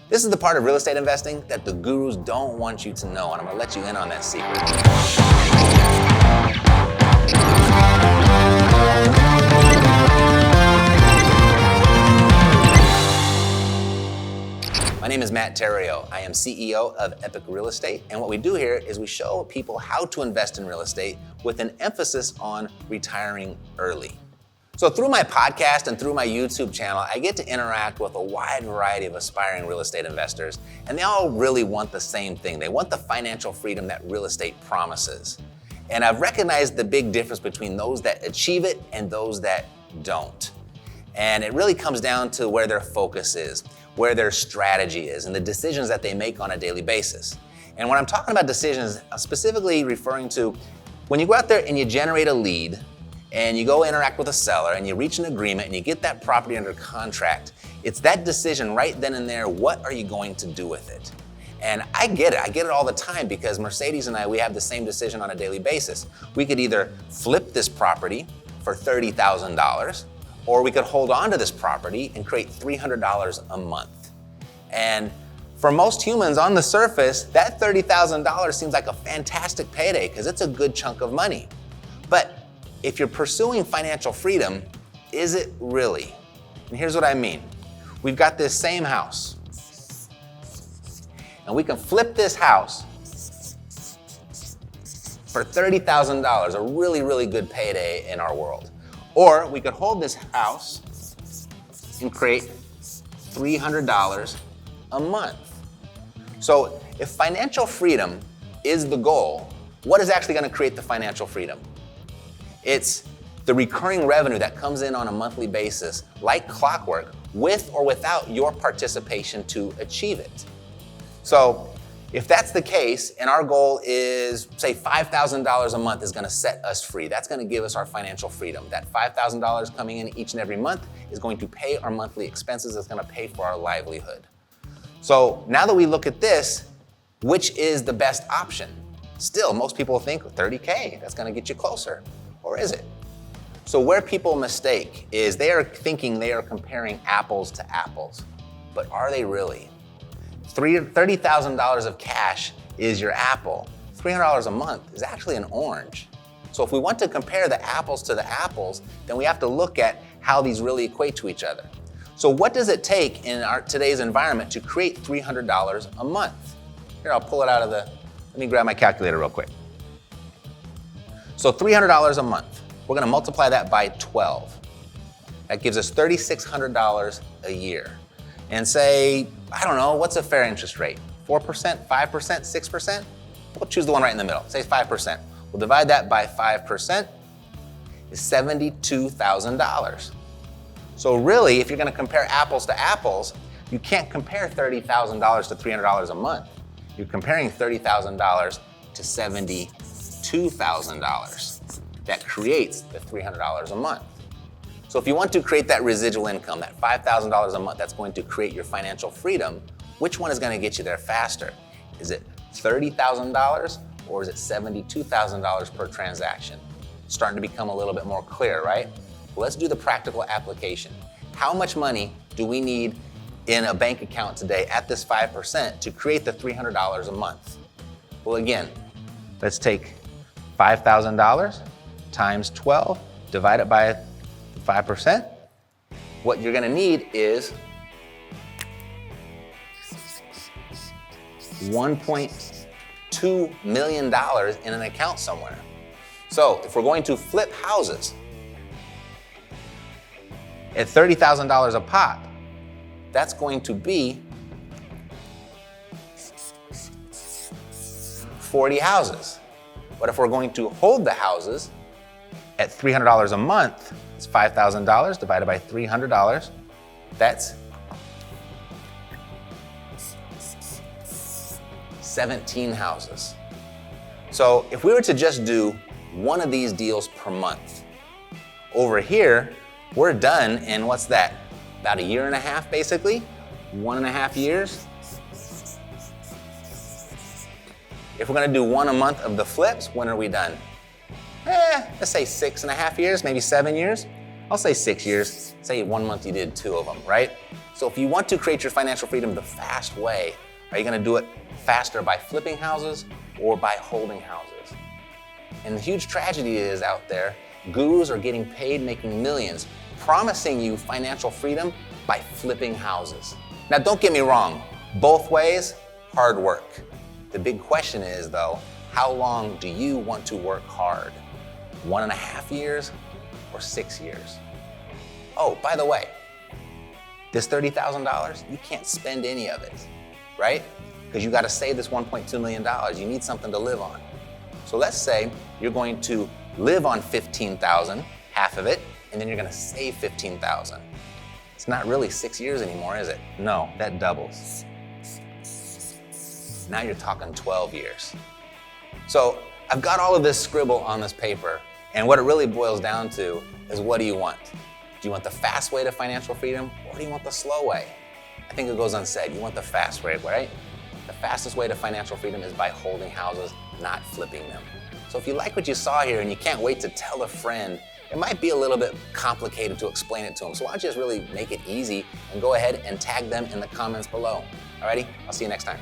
This is the part of real estate investing that the gurus don't want you to know, and I'm gonna let you in on that secret. My name is Matt Theriault. I am CEO of Epic Real Estate, and what we do here is we show people how to invest in real estate with an emphasis on retiring early. So through my podcast and through my YouTube channel, I get to interact with a wide variety of aspiring real estate investors, and they all really want the same thing. They want the financial freedom that real estate promises. And I've recognized the big difference between those that achieve it and those that don't. And it really comes down to where their focus is, where their strategy is, and the decisions that they make on a daily basis. And when I'm talking about decisions, I'm specifically referring to when you go out there and you generate a lead, and you go interact with a seller and you reach an agreement and you get that property under contract, it's that decision right then and there, what are you going to do with it? And I get it all the time because Mercedes and I, we have the same decision on a daily basis. We could either flip this property for $30,000 or we could hold on to this property and create $300 a month. And for most humans on the surface, that $30,000 seems like a fantastic payday because it's a good chunk of money. But if you're pursuing financial freedom, is it really? And here's what I mean. We've got this same house, and we can flip this house for $30,000, a really, really good payday in our world. Or we could hold this house and create $300 a month. So if financial freedom is the goal, what is actually going to create the financial freedom? It's the recurring revenue that comes in on a monthly basis, like clockwork, with or without your participation to achieve it. So if that's the case, and our goal is, say, $5,000 a month is gonna set us free, that's gonna give us our financial freedom. That $5,000 coming in each and every month is going to pay our monthly expenses, it's gonna pay for our livelihood. So now that we look at this, which is the best option? Still, most people think $30K, that's gonna get you closer. Or is it? So where people mistake is they are thinking they are comparing apples to apples, but are they really? $30,000 of cash is your apple. $300 a month is actually an orange. So if we want to compare the apples to the apples, then we have to look at how these really equate to each other. So what does it take in today's environment to create $300 a month? Here, I'll pull it out of let me grab my calculator real quick. So $300 a month, we're gonna multiply that by 12. That gives us $3,600 a year. And say, I don't know, what's a fair interest rate? 4%, 5%, 6%? We'll choose the one right in the middle, say 5%. We'll divide that by 5%, is $72,000. So really, if you're gonna compare apples to apples, you can't compare $30,000 to $300 a month. You're comparing $30,000 to $72,000. That creates the $300 a month. So if you want to create that residual income, that $5,000 a month that's going to create your financial freedom, which one is going to get you there faster? Is it $30,000 or is it $72,000 per transaction? It's starting to become a little bit more clear, right? Well, let's do the practical application. How much money do we need in a bank account today at this 5% to create the $300 a month? Well, again, let's take $5,000 times 12, divide it by 5%. What you're gonna need is $1.2 million in an account somewhere. So if we're going to flip houses at $30,000 a pop, that's going to be 40 houses. But if we're going to hold the houses at $300 a month, it's $5,000 divided by $300. That's 17 houses. So if we were to just do one of these deals per month, over here, we're done in what's that? About a year and a half, basically. 1.5 years. If we're gonna do one a month of the flips, when are we done? Let's say 6.5 years, maybe 7 years. I'll say 6 years. Say 1 month you did 2 of them, right? So if you want to create your financial freedom the fast way, are you gonna do it faster by flipping houses or by holding houses? And the huge tragedy is out there, gurus are getting paid making millions, promising you financial freedom by flipping houses. Now don't get me wrong, both ways, hard work. The big question is though, how long do you want to work hard? 1.5 years or 6 years? Oh, by the way, this $30,000, you can't spend any of it, right? Because you gotta save this $1.2 million. You need something to live on. So let's say you're going to live on $15,000, half of it, and then you're gonna save $15,000. It's not really 6 years anymore, is it? No, that doubles. Now you're talking 12 years. So I've got all of this scribble on this paper, and what it really boils down to is, what do you want? Do you want the fast way to financial freedom, or do you want the slow way? I think it goes unsaid. You want the fast way, right? The fastest way to financial freedom is by holding houses, not flipping them. So if you like what you saw here and you can't wait to tell a friend, it might be a little bit complicated to explain it to them. So why don't you just really make it easy and go ahead and tag them in the comments below. Alrighty, I'll see you next time.